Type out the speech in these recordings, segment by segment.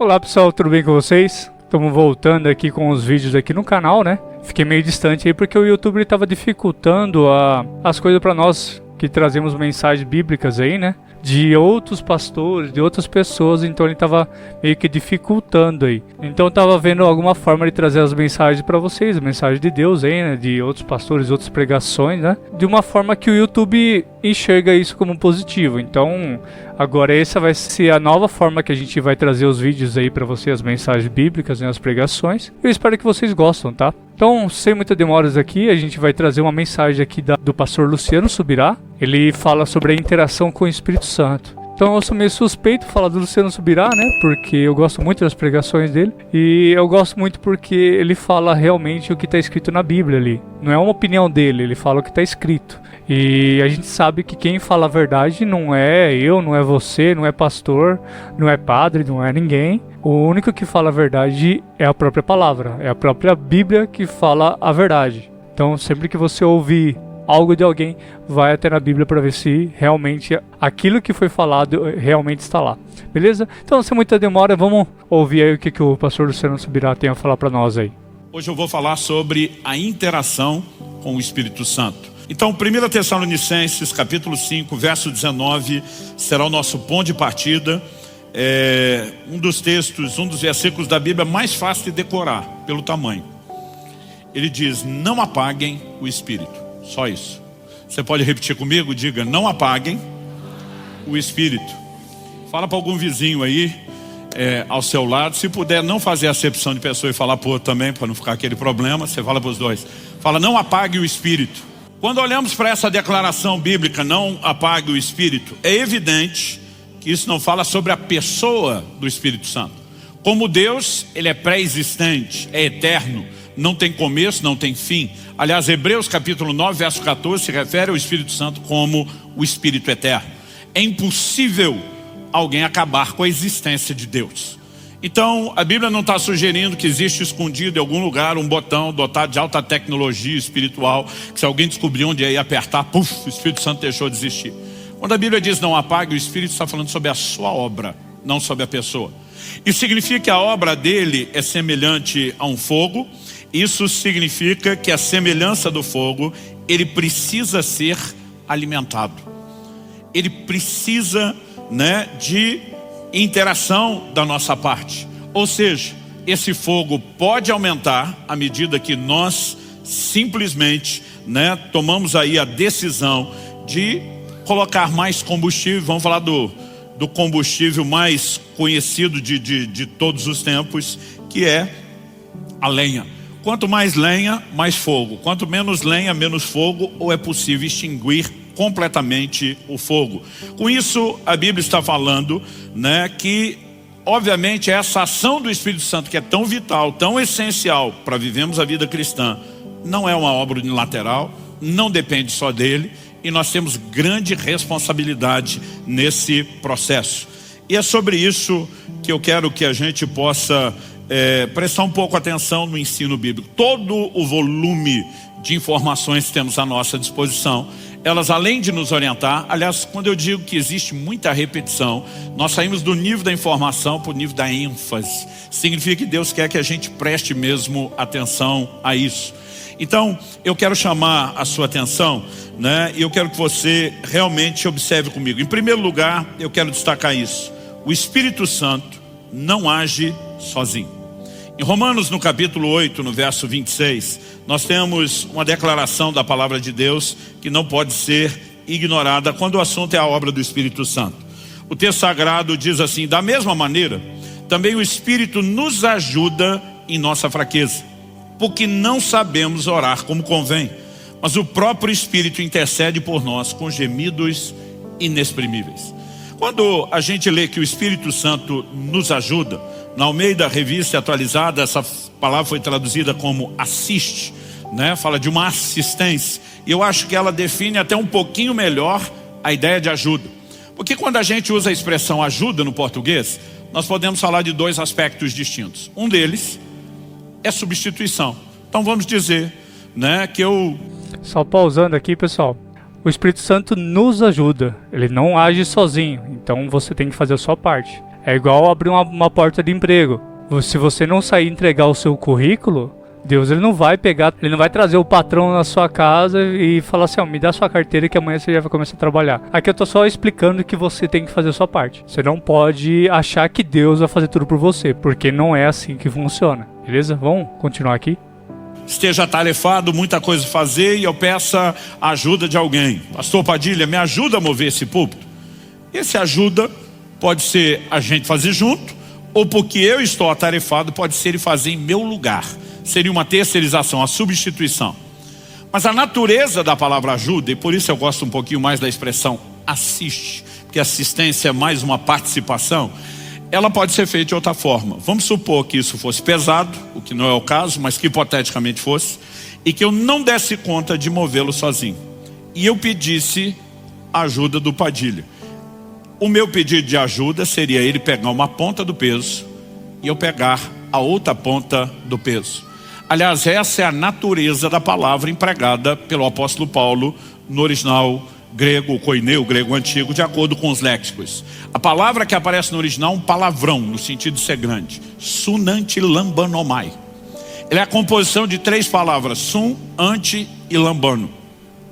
Olá pessoal, tudo bem com vocês? Estamos voltando aqui com os vídeos aqui no canal, né? Fiquei meio distante aí porque o YouTube estava dificultando as coisas para nós que trazemos mensagens bíblicas aí, né? De outros pastores, de outras pessoas, então ele estava meio que dificultando aí. Então eu estava vendo alguma forma de trazer as mensagens para vocês, a mensagem de Deus aí, né? De outros pastores, outras pregações, né? De uma forma que o YouTube enxerga isso como positivo. Então agora essa vai ser a nova forma que a gente vai trazer os vídeos aí para vocês, as mensagens bíblicas, né? As pregações. Eu espero que vocês gostem, tá? Então, sem muitas demoras aqui, a gente vai trazer uma mensagem aqui do pastor Luciano Subirá. Ele fala sobre a interação com o Espírito Santo. Então eu sou meio suspeito de falar do Luciano Subirá, né? Porque eu gosto muito das pregações dele. E eu gosto muito porque ele fala realmente o que está escrito na Bíblia ali. Não é uma opinião dele, ele fala o que está escrito. E a gente sabe que quem fala a verdade não é eu, não é você, não é pastor, não é padre, não é ninguém. O único que fala a verdade é a própria palavra, é a própria Bíblia que fala a verdade. Então sempre que você ouvir algo de alguém, vai até na Bíblia para ver se realmente aquilo que foi falado realmente está lá. Beleza? Então, sem muita demora, vamos ouvir aí o que o pastor Luciano Subirá tem a falar para nós aí. Hoje eu vou falar sobre a interação com o Espírito Santo. Então, 1 Tessalonicenses, capítulo 5, verso 19, será o nosso ponto de partida. É um dos textos, um dos versículos da Bíblia mais fácil de decorar, pelo tamanho. Ele diz, não apaguem o Espírito. Só isso. Você pode repetir comigo? Diga, não apaguem o Espírito. Fala para algum vizinho aí, ao seu lado. Se puder não fazer acepção de pessoa e falar para o outro também, para não ficar aquele problema, você fala para os dois. Fala, não apague o Espírito. Quando olhamos para essa declaração bíblica, não apague o Espírito, é evidente que isso não fala sobre a pessoa do Espírito Santo. Como Deus, ele é pré-existente, é eterno, não tem começo, não tem fim. Aliás, Hebreus capítulo 9, verso 14 se refere ao Espírito Santo como o Espírito eterno. É impossível alguém acabar com a existência de Deus. Então, a Bíblia não está sugerindo que existe escondido em algum lugar um botão dotado de alta tecnologia espiritual, que se alguém descobrir onde é e apertar, puf, o Espírito Santo deixou de existir. Quando a Bíblia diz não apague, o Espírito está falando sobre a sua obra, não sobre a pessoa. Isso significa que a obra dele é semelhante a um fogo. Isso significa que a semelhança do fogo, ele precisa ser alimentado. Ele precisa, de interação da nossa parte. Ou seja, esse fogo pode aumentar à medida que nós simplesmente, tomamos aí a decisão de colocar mais combustível. Vamos falar do combustível mais conhecido de todos os tempos, que é a lenha. Quanto mais lenha, mais fogo. Quanto menos lenha, menos fogo, ou é possível extinguir completamente o fogo. Com isso, a Bíblia está falando, que obviamente essa ação do Espírito Santo, que é tão vital, tão essencial para vivermos a vida cristã, não é uma obra unilateral, não depende só dele, e nós temos grande responsabilidade nesse processo. E é sobre isso que eu quero que a gente possa prestar um pouco atenção no ensino bíblico. Todo o volume de informações que temos à nossa disposição, elas além de nos orientar, aliás, quando eu digo que existe muita repetição, nós saímos do nível da informação para o nível da ênfase. Significa que Deus quer que a gente preste mesmo atenção a isso. Então, eu quero chamar a sua atenção, e eu quero que você realmente observe comigo. Em primeiro lugar, eu quero destacar isso. O Espírito Santo não age sozinho. Em Romanos, no capítulo 8, no verso 26, nós temos uma declaração da palavra de Deus que não pode ser ignorada quando o assunto é a obra do Espírito Santo. O texto sagrado diz assim, da mesma maneira, também o Espírito nos ajuda em nossa fraqueza, porque não sabemos orar como convém, mas o próprio Espírito intercede por nós com gemidos inexprimíveis. Quando a gente lê que o Espírito Santo nos ajuda, na Almeida Revista Atualizada, essa palavra foi traduzida como assiste, fala de uma assistência. E eu acho que ela define até um pouquinho melhor a ideia de ajuda. Porque quando a gente usa a expressão ajuda no português, nós podemos falar de dois aspectos distintos. Um deles é substituição. Então vamos dizer, que eu... Só pausando aqui, pessoal. O Espírito Santo nos ajuda. Ele não age sozinho. Então você tem que fazer a sua parte. É igual abrir uma porta de emprego. Se você não sair entregar o seu currículo, Deus ele não vai trazer o patrão na sua casa e falar assim, me dá sua carteira que amanhã você já vai começar a trabalhar. Aqui eu tô só explicando que você tem que fazer a sua parte. Você não pode achar que Deus vai fazer tudo por você, porque não é assim que funciona. Beleza? Vamos continuar aqui? Esteja atarefado, muita coisa a fazer e eu peça a ajuda de alguém. Pastor Padilha, me ajuda a mover esse púlpito. Esse ajuda pode ser a gente fazer junto, ou porque eu estou atarefado, pode ser ele fazer em meu lugar. Seria uma terceirização, a substituição. Mas a natureza da palavra ajuda, e por isso eu gosto um pouquinho mais da expressão assiste, porque assistência é mais uma participação, ela pode ser feita de outra forma. Vamos supor que isso fosse pesado, o que não é o caso, mas que hipoteticamente fosse, e que eu não desse conta de movê-lo sozinho. E eu pedisse a ajuda do Padilha. O meu pedido de ajuda seria ele pegar uma ponta do peso e eu pegar a outra ponta do peso. Aliás, essa é a natureza da palavra empregada pelo apóstolo Paulo no original grego, o koineu, grego antigo, de acordo com os léxicos. A palavra que aparece no original é um palavrão, no sentido de ser grande. Sunantilambanomai. Ele é a composição de 3 palavras, sun, anti e lambano.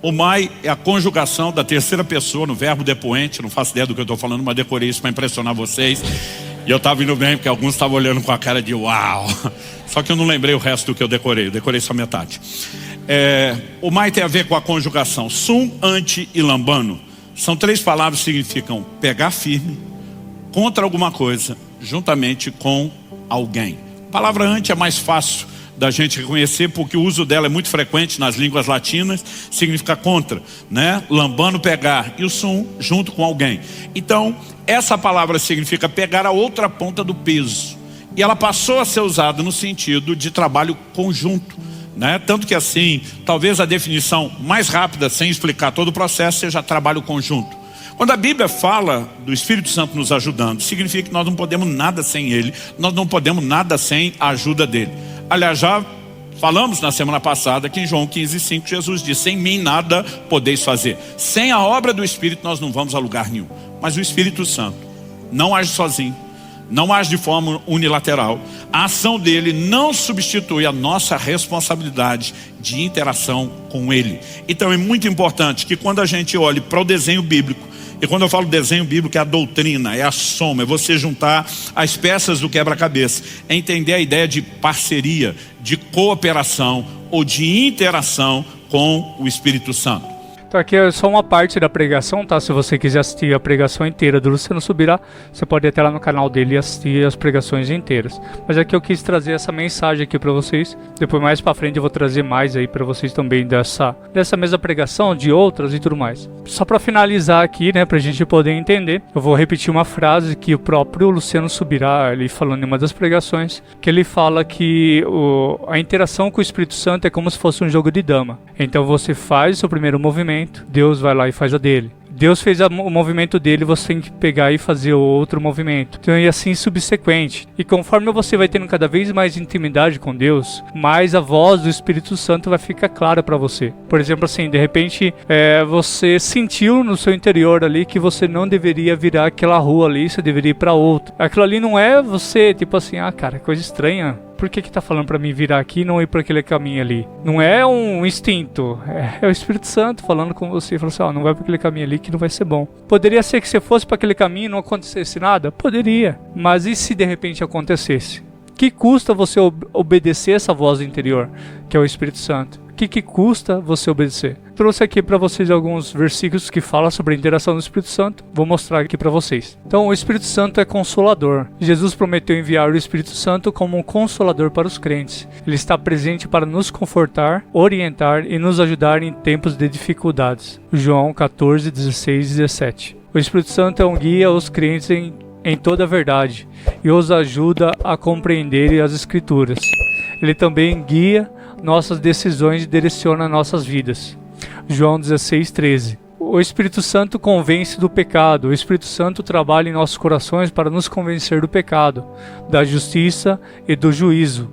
O mai é a conjugação da terceira pessoa no verbo depoente. Não faço ideia do que eu estou falando, mas decorei isso para impressionar vocês. E eu estava indo bem, porque alguns estavam olhando com a cara de uau. Só que eu não lembrei o resto do que eu decorei só metade. O mai tem a ver com a conjugação sum, anti e lambano. São 3 palavras que significam pegar firme, contra alguma coisa, juntamente com alguém. A palavra anti é mais fácil da gente reconhecer, porque o uso dela é muito frequente nas línguas latinas, significa contra, né? Lambano, pegar, e o sum, junto com alguém. Então, essa palavra significa pegar a outra ponta do peso. E ela passou a ser usada no sentido de trabalho conjunto, né? Tanto que assim, talvez a definição mais rápida, sem explicar todo o processo, seja trabalho conjunto. Quando a Bíblia fala do Espírito Santo nos ajudando, significa que nós não podemos nada sem Ele, nós não podemos nada sem a ajuda dEle. Aliás, já falamos na semana passada que em João 15:5 Jesus disse: sem mim nada podeis fazer. Sem a obra do Espírito nós não vamos a lugar nenhum. Mas o Espírito Santo não age sozinho, não age de forma unilateral. A ação dele não substitui a nossa responsabilidade de interação com ele. Então é muito importante que quando a gente olhe para o desenho bíblico, e quando eu falo desenho bíblico é a doutrina, é a soma, é você juntar as peças do quebra-cabeça, é entender a ideia de parceria, de cooperação ou de interação com o Espírito Santo. Então aqui é só uma parte da pregação, tá? Se você quiser assistir a pregação inteira do Luciano Subirá, você pode ir até lá no canal dele e assistir as pregações inteiras. Mas aqui eu quis trazer essa mensagem aqui pra vocês. Depois mais pra frente eu vou trazer mais aí pra vocês também dessa mesma pregação, de outras e tudo mais. Só pra finalizar aqui, né, pra gente poder entender, eu vou repetir uma frase que o próprio Luciano Subirá, ele falando em uma das pregações, que ele fala que a interação com o Espírito Santo é como se fosse um jogo de dama. Então você faz o seu primeiro movimento, Deus vai lá e faz a dele. Deus fez o movimento dele, você tem que pegar e fazer o outro movimento. Então, e assim subsequente. E conforme você vai tendo cada vez mais intimidade com Deus, mais a voz do Espírito Santo vai ficar clara para você. Por exemplo, assim, de repente, você sentiu no seu interior ali que você não deveria virar aquela rua ali, você deveria ir para outra. Aquilo ali não é você, tipo assim, cara, coisa estranha. Por que tá falando pra mim virar aqui e não ir pra aquele caminho ali? Não é um instinto, é o Espírito Santo falando com você. Falando assim, não vai pra aquele caminho ali que não vai ser bom. Poderia ser que você fosse pra aquele caminho e não acontecesse nada? Poderia. Mas e se de repente acontecesse? Que custa você obedecer essa voz interior, que é o Espírito Santo? Que custa você obedecer? Trouxe aqui para vocês alguns versículos que falam sobre a interação do Espírito Santo. Vou mostrar aqui para vocês. Então, o Espírito Santo é consolador. Jesus prometeu enviar o Espírito Santo como um consolador para os crentes. Ele está presente para nos confortar, orientar e nos ajudar em tempos de dificuldades. João 14, 16 e 17. O Espírito Santo é um guia aos crentes em toda a verdade e os ajuda a compreender as Escrituras. Ele também guia nossas decisões e direciona nossas vidas. João 16, 13. O Espírito Santo convence do pecado. O Espírito Santo trabalha em nossos corações para nos convencer do pecado, da justiça e do juízo.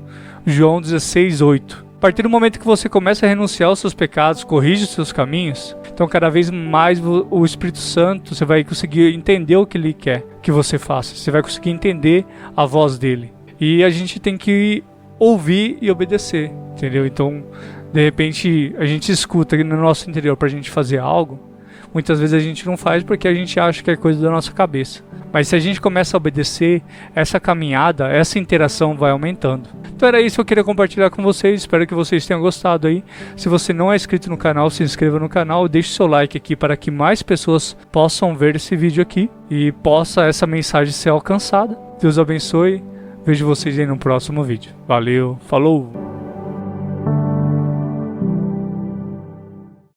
João 16, 8. A partir do momento que você começa a renunciar aos seus pecados, corrige os seus caminhos, Então cada vez mais o Espírito Santo, você vai conseguir entender o que Ele quer que você faça. Você vai conseguir entender a voz dEle. E a gente tem que ouvir e obedecer, entendeu? Então, de repente, a gente escuta no nosso interior pra gente fazer algo. Muitas vezes a gente não faz porque a gente acha que é coisa da nossa cabeça. Mas se a gente começa a obedecer, essa caminhada, essa interação vai aumentando. Então era isso que eu queria compartilhar com vocês. Espero que vocês tenham gostado aí. Se você não é inscrito no canal, se inscreva no canal. Deixe seu like aqui para que mais pessoas possam ver esse vídeo aqui. E possa essa mensagem ser alcançada. Deus abençoe. Vejo vocês aí no próximo vídeo. Valeu, falou!